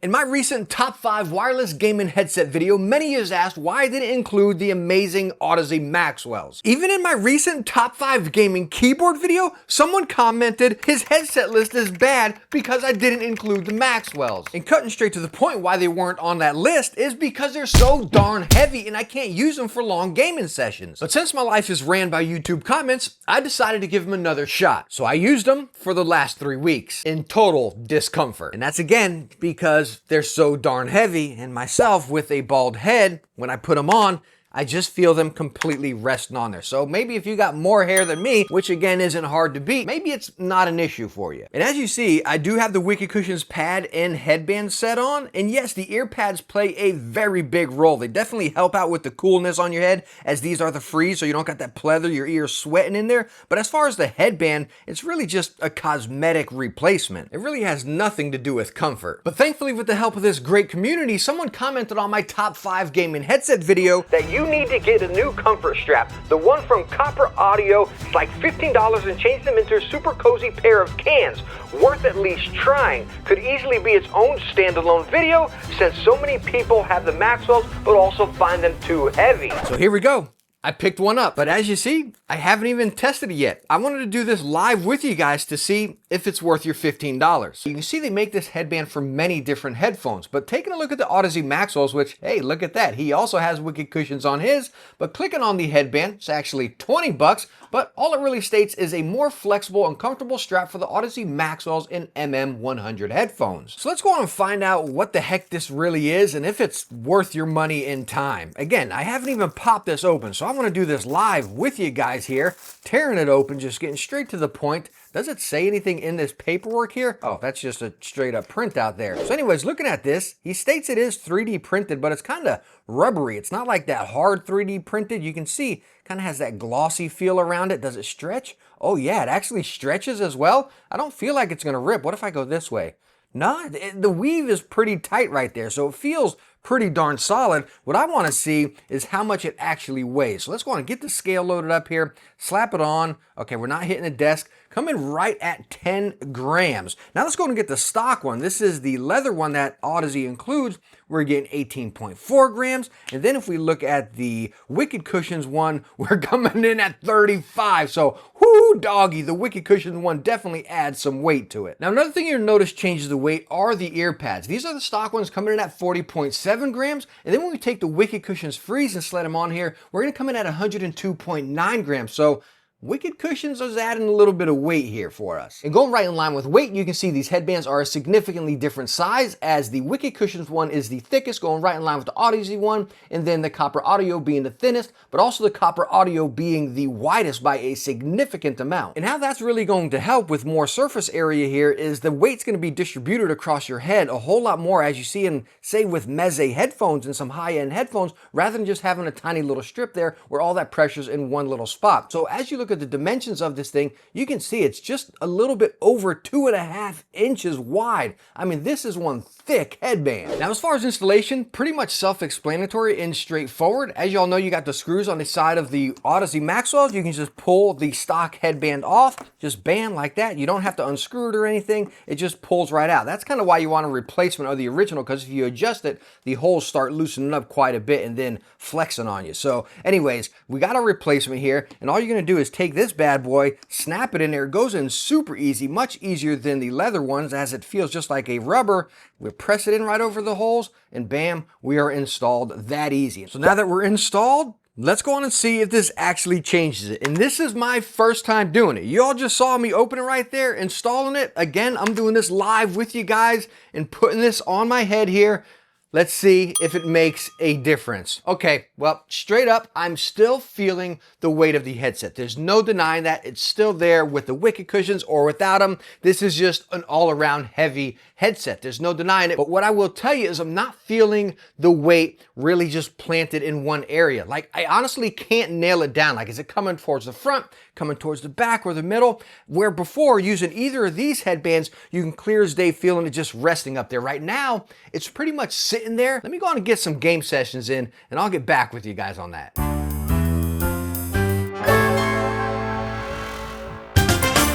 In my recent top 5 wireless gaming headset video, many has asked why I didn't include the amazing Audeze Maxwells. Even in my recent top 5 gaming keyboard video, someone commented his headset list is bad because I didn't include the Maxwells. And cutting straight to the point why they weren't on that list is because they're so darn heavy and I can't use them for long gaming sessions. But since my life is ran by YouTube comments, I decided to give them another shot. So I used them for the last 3 weeks in total discomfort. And that's again because they're so darn heavy, and myself with a bald head, when I put them on, I just feel them completely resting on there. So maybe if you got more hair than me, which again isn't hard to beat, maybe it's not an issue for you. And as you see, I do have the Wicked Cushions pad and headband set on. And yes, the ear pads play a very big role. They definitely help out with the coolness on your head, as these are the freeze, so you don't got that pleather, your ears sweating in there. But as far as the headband, it's really just a cosmetic replacement. It really has nothing to do with comfort. But thankfully, with the help of this great community, someone commented on my top 5 gaming headset video that you need to get a new comfort strap. The one from Copper Audio, it's like $15 and change them into a super cozy pair of cans. Worth at least trying. Could easily be its own standalone video since so many people have the Maxwells but also find them too heavy. So here we go. I picked one up, but as you see, I haven't even tested it yet. I wanted to do this live with you guys to see if it's worth your $15. You can see they make this headband for many different headphones, but taking a look at the Audeze Maxwells, which, hey, look at that. He also has Wicked Cushions on his, but clicking on the headband, it's actually 20 bucks, but all it really states is a more flexible and comfortable strap for the Audeze Maxwells in MM100 headphones. So let's go on and find out what the heck this really is and if it's worth your money in time. Again, I haven't even popped this open, so I want to do this live with you guys here, tearing it open, just getting straight to the point. Does it say anything in this paperwork here? Oh, that's just a straight up printout there. So anyways, looking at this, he states it is 3D printed, but it's kind of rubbery. It's not like that hard 3D printed. You can see kind of has that glossy feel around it. Does it stretch? Oh yeah, it actually stretches as well. I don't feel like it's gonna rip. What if I go this way? No, the weave is pretty tight right there, so it feels pretty darn solid. What I want to see is how much it actually weighs. So let's go on and get the scale loaded up here, slap it on. Okay, we're not hitting the desk. Coming right at 10 grams. Now let's go and get the stock one. This is the leather one that Audeze includes. We're getting 18.4 grams. And then if we look at the Wicked Cushions one, we're coming in at 35. So, whoo doggy, the Wicked Cushions one definitely adds some weight to it. Now another thing you'll notice changes the weight are the ear pads. These are the stock ones coming in at 40.7 grams. And then when we take the Wicked Cushions Freeze and slide them on here, we're gonna come in at 102.9 grams. So Wicked Cushions is adding a little bit of weight here for us. And going right in line with weight, you can see these headbands are a significantly different size, as the Wicked Cushions one is the thickest, going right in line with the Audeze one, and then the Copper Audio being the thinnest, but also the Copper Audio being the widest by a significant amount. And how that's really going to help with more surface area here is the weight's going to be distributed across your head a whole lot more, as you see in, say, with Meze headphones and some high-end headphones, rather than just having a tiny little strip there where all that pressure's in one little spot. So as you look at the dimensions of this thing, you can see it's just a little bit over 2.5 inches wide. I mean, this is one thick headband. Now, as far as installation, pretty much self-explanatory and straightforward. As y'all know, you got the screws on the side of the Audeze Maxwells. You can just pull the stock headband off, just bam, like that. You don't have to unscrew it or anything. It just pulls right out. That's kind of why you want a replacement of the original, because if you adjust it, the holes start loosening up quite a bit and then flexing on you. So anyways, we got a replacement here, and all you're gonna do is take this bad boy, snap it in there. It goes in super easy, much easier than the leather ones, as it feels just like a rubber. We press it in right over the holes, and bam, we are installed that easy. So now that we're installed, let's go on and see if this actually changes it. And this is my first time doing it. You all just saw me open it right there, installing it. Again, I'm doing this live with you guys and putting this on my head here. Let's see if it makes a difference. Okay, well, straight up, I'm still feeling the weight of the headset. There's no denying that. It's still there with the Wicked Cushions or without them. This is just an all-around heavy headset. There's no denying it. But what I will tell you is I'm not feeling the weight really just planted in one area. Like, I honestly can't nail it down. Like, is it coming towards the front, coming towards the back, or the middle? Where before, using either of these headbands, you can clear as day feeling it just resting up there. Right now, it's pretty much sitting there. Let me go on and get some game sessions in, and I'll get back with you guys on that.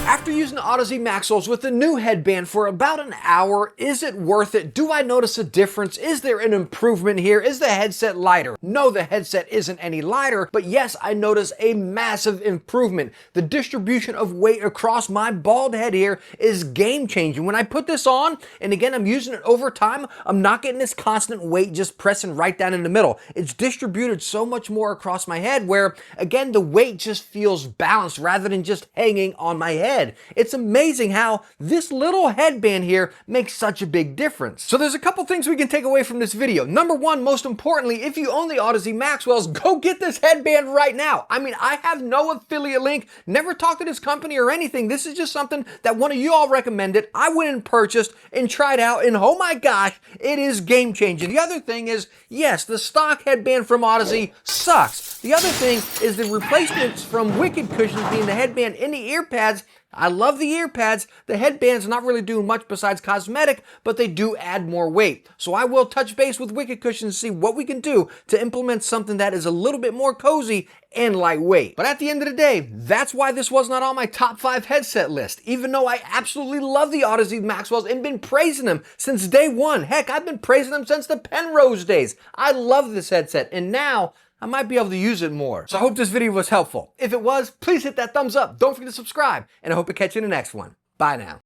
After using using Audeze Maxwells with the new headband for about an hour. Is it worth it? Do I notice a difference? Is there an improvement here? Is the headset lighter? No, the headset isn't any lighter, but yes, I notice a massive improvement. The distribution of weight across my bald head here is game changing. When I put this on, and again, I'm using it over time, I'm not getting this constant weight just pressing right down in the middle. It's distributed so much more across my head where, again, the weight just feels balanced rather than just hanging on my head. It's amazing how this little headband here makes such a big difference. So there's a couple things we can take away from this video. Number one, most importantly, if you own the Audeze Maxwells, go get this headband right now. I mean, I have no affiliate link, never talked to this company or anything. This is just something that one of you all recommended. I went and purchased and tried out, and oh my gosh, it is game changing. The other thing is, yes, the stock headband from Audeze sucks. The other thing is the replacements from Wicked Cushions being the headband and the ear pads. I love the ear pads. The headband's not really doing much besides cosmetic, but they do add more weight. So I will touch base with Wicked Cushions to see what we can do to implement something that is a little bit more cozy and lightweight. But at the end of the day, that's why this was not on my top 5 headset list, even though I absolutely love the Audeze Maxwells and been praising them since day one. Heck, I've been praising them since the Penrose days. I love this headset, and now I might be able to use it more. So I hope this video was helpful. If it was, please hit that thumbs up. Don't forget to subscribe, and I hope to catch you in the next one. Bye now.